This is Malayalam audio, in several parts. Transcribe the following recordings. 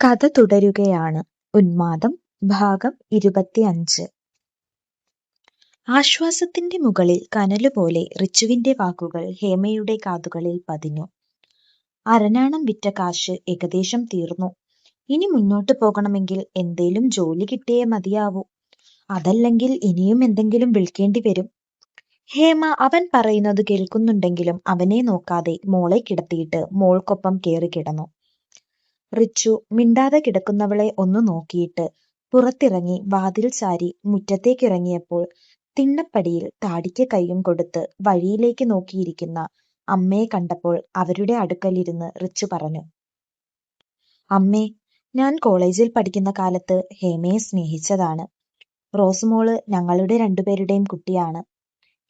കഥ തുടരുകയാണ്. ഉന്മാദം ഭാഗം 25. ആശ്വാസത്തിന്റെ മുകളിൽ കനലുപോലെ റിച്ചുവിന്റെ വാക്കുകൾ ഹേമയുടെ കാതുകളിൽ പതിഞ്ഞു. അരഞ്ഞാണം വിറ്റ കാശ് ഏകദേശം തീർന്നു. ഇനി മുന്നോട്ട് പോകണമെങ്കിൽ എന്തേലും ജോലി കിട്ടിയേ മതിയാവൂ. അതല്ലെങ്കിൽ ഇനിയും എന്തെങ്കിലും വിൽക്കേണ്ടി വരും. ഹേമ അവൻ പറയുന്നത് കേൾക്കുന്നുണ്ടെങ്കിലും അവനെ നോക്കാതെ മോളെ കിടത്തിയിട്ട് മോൾക്കൊപ്പം കേറി കിടന്നു. റിച്ചു മിണ്ടാതെ കിടക്കുന്നവളെ ഒന്ന് നോക്കിയിട്ട് പുറത്തിറങ്ങി വാതിൽ ചാരി മുറ്റത്തേക്കിറങ്ങിയപ്പോൾ തിണ്ണപ്പടിയിൽ താടിക്ക് കൈയും കൊടുത്ത് വഴിയിലേക്ക് നോക്കിയിരിക്കുന്ന അമ്മയെ കണ്ടപ്പോൾ അവരുടെ അടുക്കലിരുന്ന് റിച്ചു പറഞ്ഞു, അമ്മേ, ഞാൻ കോളേജിൽ പഠിക്കുന്ന കാലത്ത് ഹേമയെ സ്നേഹിച്ചതാണ്. റോസ്മോള് ഞങ്ങളുടെ രണ്ടുപേരുടെയും കുട്ടിയാണ്.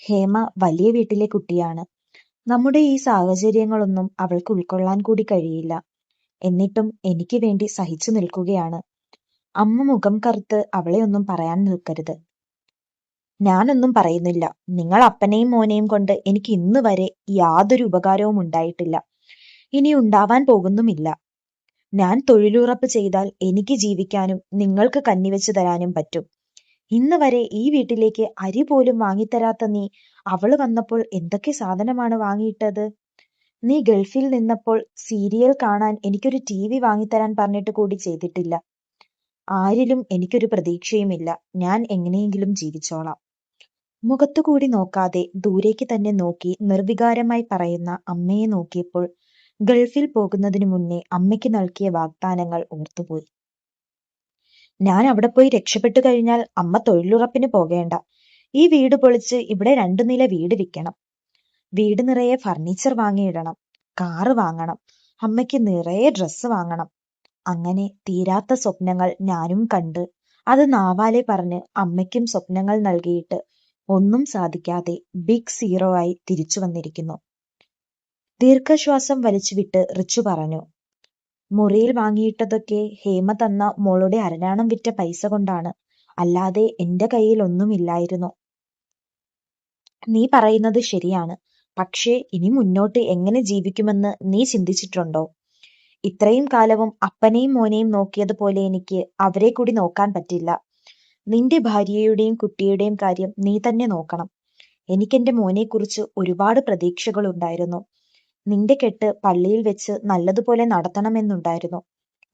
ഹേമ വലിയ വീട്ടിലെ കുട്ടിയാണ്. നമ്മുടെ ഈ സാഹചര്യങ്ങളൊന്നും അവൾക്ക് ഉൾക്കൊള്ളാൻ കൂടി കഴിയില്ല. എന്നിട്ടും എനിക്ക് വേണ്ടി സഹിച്ചു നിൽക്കുകയാണ്. അമ്മ മുഖം കറുത്ത് അവളെ ഒന്നും പറയാൻ നിൽക്കരുത്. ഞാനൊന്നും പറയുന്നില്ല. നിങ്ങൾ അപ്പനെയും മോനെയും കൊണ്ട് എനിക്ക് ഇന്ന് വരെ യാതൊരു ഉപകാരവും ഉണ്ടായിട്ടില്ല. ഇനി ഉണ്ടാവാൻ പോകുന്നുമില്ല. ഞാൻ തൊഴിലുറപ്പ് ചെയ്താൽ എനിക്ക് ജീവിക്കാനും നിങ്ങൾക്ക് കഞ്ഞിവെച്ച് തരാനും പറ്റും. ഇന്ന് വരെ ഈ വീട്ടിലേക്ക് അരി പോലും വാങ്ങിത്തരാത്ത നീ അവള് വന്നപ്പോൾ എന്തൊക്കെ സാധനമാണ് വാങ്ങിയിട്ടത്? നീ ഗൾഫിൽ നിന്നപ്പോൾ സീരിയൽ കാണാൻ എനിക്കൊരു TV വാങ്ങിത്തരാൻ പറഞ്ഞിട്ട് കൂടി ചെയ്തിട്ടില്ല. ആരിലും എനിക്കൊരു പ്രതീക്ഷയുമില്ല. ഞാൻ എങ്ങനെയെങ്കിലും ജീവിച്ചോളാം. മുഖത്തുകൂടി നോക്കാതെ ദൂരേക്ക് തന്നെ നോക്കി നിർവികാരമായി പറയുന്ന അമ്മയെ നോക്കിയപ്പോൾ ഗൾഫിൽ പോകുന്നതിനു മുന്നേ അമ്മയ്ക്ക് നൽകിയ വാഗ്ദാനങ്ങൾ ഓർത്തുപോയി. ഞാൻ അവിടെ പോയി രക്ഷപ്പെട്ടു കഴിഞ്ഞാൽ അമ്മ തൊഴിലുറപ്പിന് പോകേണ്ട. ഈ വീട് പൊളിച്ച് ഇവിടെ 2 നില വീട് വിൽക്കണം. വീട് നിറയെ ഫർണിച്ചർ വാങ്ങിയിടണം. കാറ് വാങ്ങണം. അമ്മയ്ക്ക് നിറയെ ഡ്രസ്സ് വാങ്ങണം. അങ്ങനെ തീരാത്ത സ്വപ്നങ്ങൾ ഞാനും കണ്ട് അത് നാവാലെ പറഞ്ഞ് അമ്മയ്ക്കും സ്വപ്നങ്ങൾ നൽകിയിട്ട് ഒന്നും സാധിക്കാതെ ബിഗ് സീറോ ആയി തിരിച്ചു വന്നിരിക്കുന്നു. ദീർഘശ്വാസം വലിച്ചുവിട്ട് റിച്ചു പറഞ്ഞു, മുറിയിൽ വാങ്ങിയിട്ടതൊക്കെ ഹേമ തന്ന മോളുടെ അരഞ്ഞാണം വിറ്റ പൈസ കൊണ്ടാണ്. അല്ലാതെ എന്റെ കയ്യിൽ ഒന്നുമില്ലായിരുന്നു. നീ പറയുന്നത് ശരിയാണ്. പക്ഷേ ഇനി മുന്നോട്ട് എങ്ങനെ ജീവിക്കുമെന്ന് നീ ചിന്തിച്ചിട്ടുണ്ടോ? ഇത്രയും കാലവും അപ്പനെയും മോനെയും നോക്കിയതുപോലെ എനിക്ക് അവരെ കൂടി നോക്കാൻ പറ്റില്ല. നിന്റെ ഭാര്യയുടെയും കുട്ടിയുടെയും കാര്യം നീ തന്നെ നോക്കണം. എനിക്കെന്റെ മോനെക്കുറിച്ച് ഒരുപാട് പ്രതീക്ഷകളുണ്ടായിരുന്നു. നിന്റെ കെട്ട് പള്ളിയിൽ വെച്ച് നല്ലതുപോലെ നടത്തണമെന്നുണ്ടായിരുന്നു.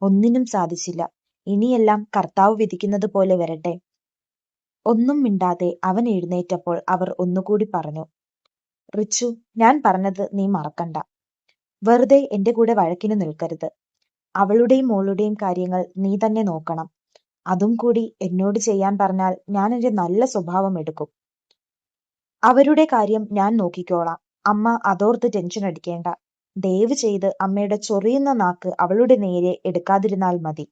ഒന്നിനും സാധിച്ചില്ല. ഇനിയെല്ലാം കർത്താവ് വിധിക്കുന്നത് പോലെ വരട്ടെ. ഒന്നും മിണ്ടാതെ അവൻ എഴുന്നേറ്റപ്പോൾ അവർ ഒന്നുകൂടി പറഞ്ഞു, റിച്ചു, ഞാൻ പറഞ്ഞത് നീ മറക്കണ്ട. വെറുതെ എന്റെ കൂടെ വഴക്കിന് നിൽക്കരുത്. അവളുടെയും മോളുടെയും കാര്യങ്ങൾ നീ തന്നെ നോക്കണം. അതും കൂടി എന്നോട് ചെയ്യാൻ പറഞ്ഞാൽ ഞാൻ എന്റെ നല്ല സ്വഭാവം എടുക്കും. അവരുടെ കാര്യം ഞാൻ നോക്കിക്കോളാം. അമ്മ അതോർത്ത് ടെൻഷൻ അടിക്കേണ്ട. ദയവ് ചെയ്ത് അമ്മയുടെ ചൊറിയുന്ന നാക്ക് അവളുടെ നേരെ എടുക്കാതിരുന്നാൽ മതി.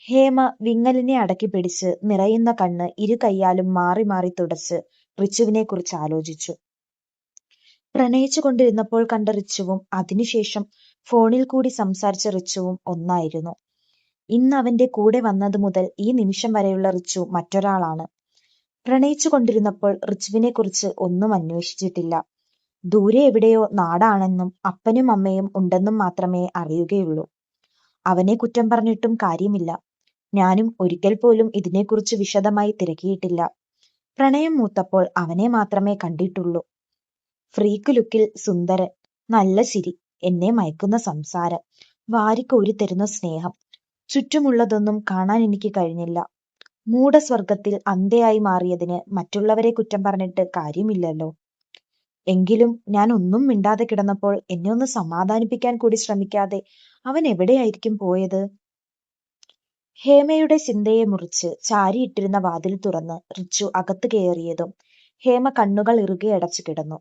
ഹേമ വിങ്ങലിനെ അടക്കി പിടിച്ച് നിറയുന്ന കണ്ണ് ഇരു കൈയാലും മാറി മാറി തുടച്ച് റിച്ചുവിനെ കുറിച്ച് ആലോചിച്ചു. പ്രണയിച്ചു കൊണ്ടിരുന്നപ്പോൾ കണ്ട റിച്ചുവും അതിനുശേഷം ഫോണിൽ കൂടി സംസാരിച്ച റിച്ചുവും ഒന്നായിരുന്നു. ഇന്ന് അവന്റെ കൂടെ വന്നത് മുതൽ ഈ നിമിഷം വരെയുള്ള റിച്ചു മറ്റൊരാളാണ്. പ്രണയിച്ചു കൊണ്ടിരുന്നപ്പോൾ റിച്ചുവിനെ കുറിച്ച് ഒന്നും അന്വേഷിച്ചിട്ടില്ല. ദൂരെ എവിടെയോ നാടാണെന്നും അപ്പനും അമ്മയും ഉണ്ടെന്നും മാത്രമേ അറിയുകയുള്ളൂ. അവനെ കുറ്റം പറഞ്ഞിട്ടും കാര്യമില്ല. ഞാനും ഒരിക്കൽ പോലും ഇതിനെക്കുറിച്ച് വിശദമായി തിരക്കിയിട്ടില്ല. പ്രണയം മൂത്തപ്പോൾ അവനെ മാത്രമേ കണ്ടിട്ടുള്ളൂ. ഫ്രീക്ക് ലുക്കിൽ സുന്ദരൻ, നല്ല ചിരി, എന്നെ മയക്കുന്ന സംസാരം, വാരിക്കോരി തരുന്ന സ്നേഹം. ചുറ്റുമുള്ളതൊന്നും കാണാൻ എനിക്ക് കഴിഞ്ഞില്ല. മൂഢസ്വർഗത്തിൽ അന്ധയായി മാറിയതിന് മറ്റുള്ളവരെ കുറ്റം പറഞ്ഞിട്ട് കാര്യമില്ലല്ലോ. എങ്കിലും ഞാൻ ഒന്നും മിണ്ടാതെ കിടന്നപ്പോൾ എന്നെ ഒന്ന് സമാധാനിപ്പിക്കാൻ കൂടി ശ്രമിക്കാതെ അവൻ എവിടെയായിരിക്കും പോയത്? ഹേമയുടെ ചിന്തയെ മുറിച്ച് ചാരിയിട്ടിരുന്ന വാതിൽ തുറന്ന് റിച്ചു അകത്ത് കയറിയതും ഹേമ കണ്ണുകൾ ഇറുകെ അടച്ചു കിടന്നു.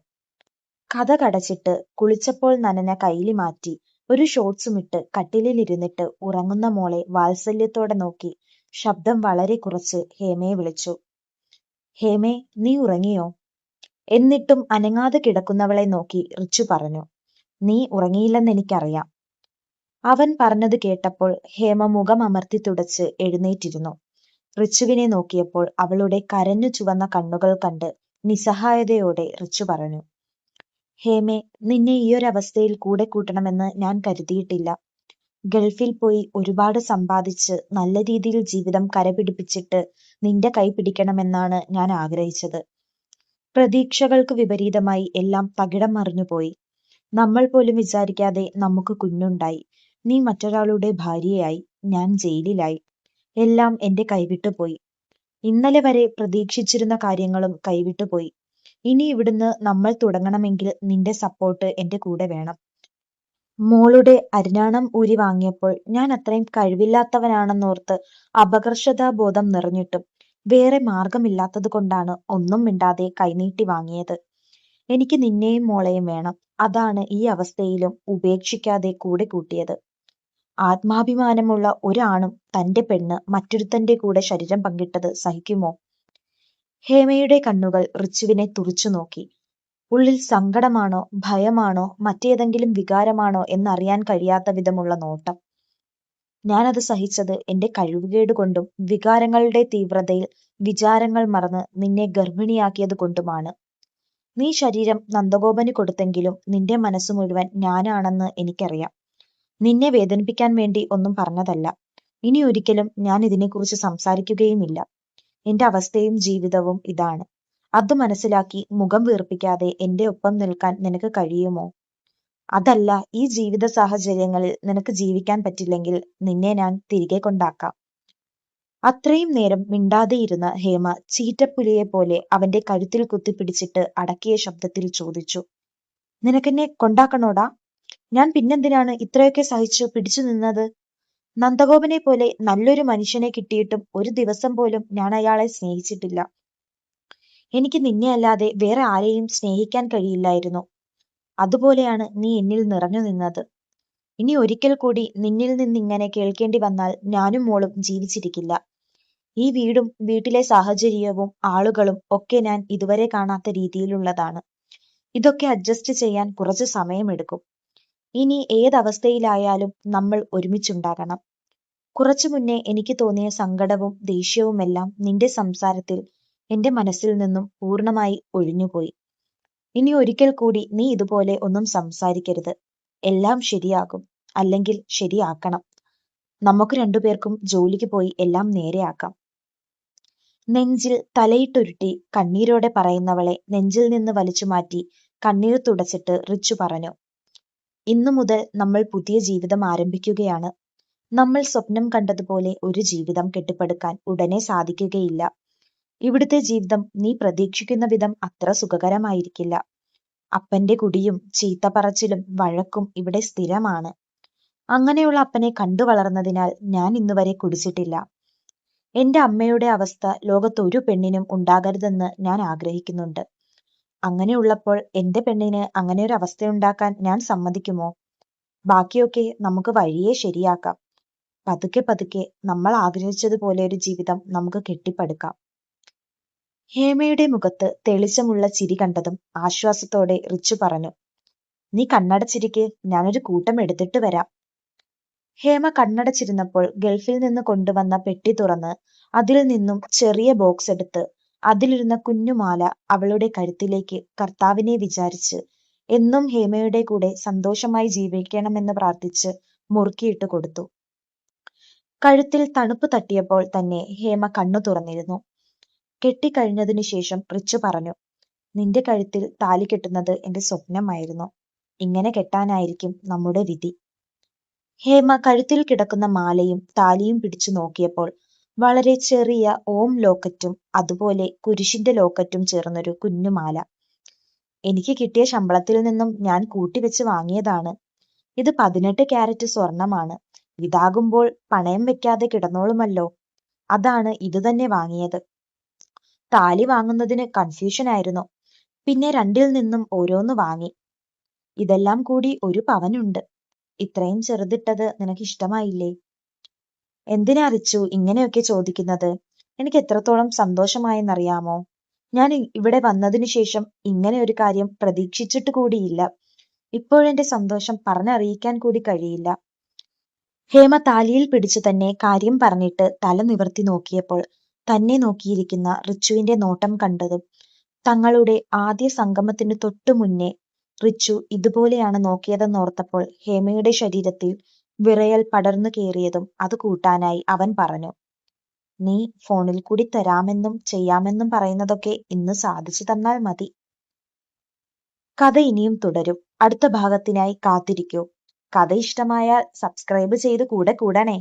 കഥ കടച്ചിട്ട് കുളിച്ചപ്പോൾ നനഞ്ഞ കൈലി മാറ്റി ഒരു ഷോർട്സും ഇട്ട് കട്ടിലിൽ ഇരുന്നിട്ട് ഉറങ്ങുന്ന മോളെ വാത്സല്യത്തോടെ നോക്കി ശബ്ദം വളരെ കുറച്ച് ഹേമയെ വിളിച്ചു. ഹേമേ, നീ ഉറങ്ങിയോ? എന്നിട്ടും അനങ്ങാതെ കിടക്കുന്നവളെ നോക്കി റിച്ചു പറഞ്ഞു, നീ ഉറങ്ങിയില്ലെന്ന് എനിക്കറിയാം. അവൻ പറഞ്ഞത് കേട്ടപ്പോൾ ഹേമ മുഖം അമർത്തി തുടച്ച് എഴുന്നേറ്റിരുന്നു. റിച്ചുവിനെ നോക്കിയപ്പോൾ അവളുടെ കരഞ്ഞു ചുവന്ന കണ്ണുകൾ കണ്ട് നിസ്സഹായതയോടെ റിച്ചു പറഞ്ഞു, ഹേമേ, നിന്നെ ഈയൊരവസ്ഥയിൽ കൂടെ കൂട്ടണമെന്ന് ഞാൻ കരുതിയിട്ടില്ല. ഗൾഫിൽ പോയി ഒരുപാട് സമ്പാദിച്ച് നല്ല രീതിയിൽ ജീവിതം കരപിടിപ്പിച്ചിട്ട് നിന്റെ കൈ പിടിക്കണമെന്നാണ് ഞാൻ ആഗ്രഹിച്ചത്. പ്രതീക്ഷകൾക്ക് വിപരീതമായി എല്ലാം തകിടം മറിഞ്ഞുപോയി. നമ്മൾ പോലും വിചാരിക്കാതെ നമുക്ക് കുഞ്ഞുണ്ടായി. നീ മറ്റൊരാളുടെ ഭാര്യയായി, ഞാൻ ജയിലിലായി. എല്ലാം എന്റെ കൈവിട്ടുപോയി. ഇന്നലെ വരെ പ്രതീക്ഷിച്ചിരുന്ന കാര്യങ്ങളും കൈവിട്ടുപോയി. ഇനി ഇവിടുന്ന് നമ്മൾ തുടങ്ങണമെങ്കിൽ നിന്റെ സപ്പോർട്ട് എന്റെ കൂടെ വേണം. മോളുടെ അരിഞ്ഞാണം ഊരി വാങ്ങിയപ്പോൾ ഞാൻ അത്രയും കഴിവില്ലാത്തവനാണെന്നോർത്ത് അപകർഷതാബോധം നിറഞ്ഞിട്ടും വേറെ മാർഗമില്ലാത്തത് കൊണ്ടാണ് ഒന്നും മിണ്ടാതെ കൈനീട്ടി വാങ്ങിയത്. എനിക്ക് നിന്നെയും മോളെയും വേണം. അതാണ് ഈ അവസ്ഥയിലും ഉപേക്ഷിക്കാതെ കൂടെ കൂട്ടിയത്. ആത്മാഭിമാനമുള്ള ഒരാണും തന്റെ പെണ്ണ് മറ്റൊരുത്തന്റെ കൂടെ ശരീരം പങ്കിട്ടത് സഹിക്കുമോ? ഹേമയുടെ കണ്ണുകൾ റിച്ചുവിനെ തുറിച്ചു നോക്കി. ഉള്ളിൽ സങ്കടമാണോ, ഭയമാണോ, മറ്റേതെങ്കിലും വികാരമാണോ എന്നറിയാൻ കഴിയാത്ത വിധമുള്ള നോട്ടം. ഞാനത് സഹിച്ചത് എന്റെ കഴിവുകേട് കൊണ്ടും വികാരങ്ങളുടെ തീവ്രതയിൽ വിചാരങ്ങൾ മറന്ന് നിന്നെ ഗർഭിണിയാക്കിയത് കൊണ്ടുമാണ്. നീ ശരീരം നന്ദഗോപന് കൊടുത്തെങ്കിലും നിന്റെ മനസ്സ് മുഴുവൻ ഞാനാണെന്ന് എനിക്കറിയാം. നിന്നെ വേദനിപ്പിക്കാൻ വേണ്ടി ഒന്നും പറഞ്ഞതല്ല. ഇനി ഒരിക്കലും ഞാൻ ഇതിനെക്കുറിച്ച് സംസാരിക്കുകയുമില്ല. എന്റെ അവസ്ഥയും ജീവിതവും ഇതാണ്. അത് മനസ്സിലാക്കി മുഖം വീർപ്പിക്കാതെ എന്റെ ഒപ്പം നിൽക്കാൻ നിനക്ക് കഴിയുമോ? അതല്ല, ഈ ജീവിത സാഹചര്യങ്ങളിൽ നിനക്ക് ജീവിക്കാൻ പറ്റില്ലെങ്കിൽ നിന്നെ ഞാൻ തിരികെ കൊണ്ടാക്കാം. അത്രയും നേരം മിണ്ടാതെയിരുന്ന ഹേമ ചീറ്റപ്പുലിയെ പോലെ അവന്റെ കഴുത്തിൽ കുത്തിപ്പിടിച്ചിട്ട് അടക്കിയ ശബ്ദത്തിൽ ചോദിച്ചു, നിനക്കെന്നെ കൊണ്ടാക്കണോടാ? ഞാൻ പിന്നെന്തിനാണ് ഇത്രയൊക്കെ സഹിച്ചു പിടിച്ചു നിന്നത്? നന്ദഗോപനെ പോലെ നല്ലൊരു മനുഷ്യനെ കിട്ടിയിട്ടും ഒരു ദിവസം പോലും ഞാൻ അയാളെ സ്നേഹിച്ചിട്ടില്ല. എനിക്ക് നിന്നെ അല്ലാതെ വേറെ ആരെയും സ്നേഹിക്കാൻ കഴിയില്ലായിരുന്നു. അതുപോലെയാണ് നീ എന്നിൽ നിറഞ്ഞു നിന്നത്. ഇനി ഒരിക്കൽ കൂടി നിന്നിൽ നിന്നിങ്ങനെ കേൾക്കേണ്ടി വന്നാൽ ഞാനും മോളും ജീവിച്ചിരിക്കില്ല. ഈ വീടും വീട്ടിലെ സാഹചര്യവും ആളുകളും ഒക്കെ ഞാൻ ഇതുവരെ കാണാത്ത രീതിയിലുള്ളതാണ്. ഇതൊക്കെ അഡ്ജസ്റ്റ് ചെയ്യാൻ കുറച്ച് സമയമെടുക്കും. ഇനി ഏതവസ്ഥയിലായാലും നമ്മൾ ഒരുമിച്ചുണ്ടാകണം. കുറച്ചു മുന്നേ എനിക്ക് തോന്നിയ സങ്കടവും ദേഷ്യവുമെല്ലാം നിന്റെ സംസാരത്തിൽ എന്റെ മനസ്സിൽ നിന്നും പൂർണ്ണമായി ഒഴിഞ്ഞുപോയി. ഇനി ഒരിക്കൽ കൂടി നീ ഇതുപോലെ ഒന്നും സംസാരിക്കരുത്. എല്ലാം ശരിയാകും, അല്ലെങ്കിൽ ശരിയാക്കണം. നമുക്ക് രണ്ടുപേർക്കും ജോലിക്ക് പോയി എല്ലാം നേരെയാക്കാം. നെഞ്ചിൽ തലയിട്ടുരുട്ടി കണ്ണീരോടെ പറയുന്നവളെ നെഞ്ചിൽ നിന്ന് വലിച്ചു മാറ്റി കണ്ണീർ തുടച്ചിട്ട് റിച്ചു പറഞ്ഞു, ഇന്നു മുതൽ നമ്മൾ പുതിയ ജീവിതം ആരംഭിക്കുകയാണ്. നമ്മൾ സ്വപ്നം കണ്ടതുപോലെ ഒരു ജീവിതം കെട്ടിപ്പടുക്കാൻ ഉടനെ സാധിക്കുകയില്ല. ഇവിടുത്തെ ജീവിതം നീ പ്രതീക്ഷിക്കുന്ന വിധം അത്ര സുഖകരമായിരിക്കില്ല. അപ്പന്റെ കുടിയും ചീത്തപ്പറച്ചിലും വഴക്കും ഇവിടെ സ്ഥിരമാണ്. അങ്ങനെയുള്ള അപ്പനെ കണ്ടു വളർന്നതിനാൽ ഞാൻ ഇന്നുവരെ കുടിച്ചിട്ടില്ല. എന്റെ അമ്മയുടെ അവസ്ഥ ലോകത്തൊരു പെണ്ണിനും ഉണ്ടാകരുതെന്ന് ഞാൻ ആഗ്രഹിക്കുന്നുണ്ട്. അങ്ങനെയുള്ളപ്പോൾ എന്റെ പെണ്ണിന് അങ്ങനെ ഒരു അവസ്ഥയുണ്ടാക്കാൻ ഞാൻ സമ്മതിക്കുമോ? ബാക്കിയൊക്കെ നമുക്ക് വഴിയെ ശരിയാക്കാം. പതുക്കെ പതുക്കെ നമ്മൾ ആഗ്രഹിച്ചതുപോലെ ഒരു ജീവിതം നമുക്ക് കെട്ടിപ്പടുക്കാം. ഹേമയുടെ മുഖത്ത് തെളിച്ചമുള്ള ചിരി കണ്ടതും ആശ്വാസത്തോടെ റിച്ചു പറഞ്ഞു, നീ കണ്ണടച്ചിരിക്കെ, ഞാനൊരു കൂട്ടം എടുത്തിട്ട് വരാം. ഹേമ കണ്ണടച്ചിരുന്നപ്പോൾ ഗൾഫിൽ നിന്ന് കൊണ്ടുവന്ന പെട്ടി തുറന്ന് അതിൽ നിന്നും ചെറിയ ബോക്സ് എടുത്ത് അതിലിരുന്ന കുഞ്ഞുമാല അവളുടെ കഴുത്തിലേക്ക് കർത്താവിനെ വിചാരിച്ച് എന്നും ഹേമയുടെ കൂടെ സന്തോഷമായി ജീവിക്കണമെന്ന് പ്രാർത്ഥിച്ച് മുറുക്കിയിട്ട് കൊടുത്തു. കഴുത്തിൽ തണുപ്പ് തട്ടിയപ്പോൾ തന്നെ ഹേമ കണ്ണു തുറന്നിരുന്നു. കെട്ടിക്കഴിഞ്ഞതിനു ശേഷം റിച്ചു പറഞ്ഞു, നിന്റെ കഴുത്തിൽ താലി കെട്ടുന്നത് എന്റെ സ്വപ്നമായിരുന്നു. ഇങ്ങനെ കെട്ടാനായിരിക്കും നമ്മുടെ വിധി. ഹേമ കഴുത്തിൽ കിടക്കുന്ന മാലയും താലിയും പിടിച്ചു നോക്കിയപ്പോൾ വളരെ ചെറിയ ഓം ലോക്കറ്റും അതുപോലെ കുരിശിന്റെ ലോക്കറ്റും ചേർന്നൊരു കുഞ്ഞുമാല. എനിക്ക് കിട്ടിയ ശമ്പളത്തിൽ നിന്നും ഞാൻ കൂട്ടിവെച്ച് വാങ്ങിയതാണ്. ഇത് 18 ക്യാരറ്റ് സ്വർണമാണ്. ഇതാകുമ്പോൾ പണയം വെക്കാതെ കിടന്നോളുമല്ലോ. അതാണ് ഇത് തന്നെ വാങ്ങിയത്. താലി വാങ്ങുന്നതിന് കൺഫ്യൂഷൻ ആയിരുന്നു. പിന്നെ രണ്ടിൽ നിന്നും ഓരോന്ന് വാങ്ങി. ഇതെല്ലാം കൂടി 1 പവനുണ്ട്. ഇത്രയും ചെറുതിട്ടത് നിനക്ക് ഇഷ്ടമായില്ലേ? എന്തിനാ റിച്ചു ഇങ്ങനെയൊക്കെ ചോദിക്കുന്നത്? എനിക്ക് എത്രത്തോളം സന്തോഷമായെന്നറിയാമോ? ഞാൻ ഇവിടെ വന്നതിനു ശേഷം ഇങ്ങനെ ഒരു കാര്യം പ്രതീക്ഷിച്ചിട്ട് കൂടിയില്ല. ഇപ്പോഴെന്റെ സന്തോഷം പറഞ്ഞറിയിക്കാൻ കൂടി കഴിയില്ല. ഹേമ താലിയിൽ പിടിച്ചു തന്നെ കാര്യം പറഞ്ഞിട്ട് തല നിവർത്തി നോക്കിയപ്പോൾ തന്നെ നോക്കിയിരിക്കുന്ന റിച്ചുവിന്റെ നോട്ടം കണ്ടതും തങ്ങളുടെ ആദ്യ സംഗമത്തിന് തൊട്ടു മുന്നേ റിച്ചു ഇതുപോലെയാണ് നോക്കിയതെന്നോർത്തപ്പോൾ ഹേമയുടെ ശരീരത്തിൽ വിറയൽ പടർന്നു കയറിയതും അത് കൂട്ടാനായി അവൻ പറഞ്ഞു, നീ ഫോണിൽ കൂടി തരാമെന്നും ചെയ്യാമെന്നും പറയുന്നതൊക്കെ ഇന്ന് സാധിച്ചു തന്നാൽ മതി. കഥ ഇനിയും തുടരും. അടുത്ത ഭാഗത്തിനായി കാത്തിരിക്കൂ. കഥ ഇഷ്ടമായാൽ സബ്സ്ക്രൈബ് ചെയ്ത് കൂടെ കൂടണേ.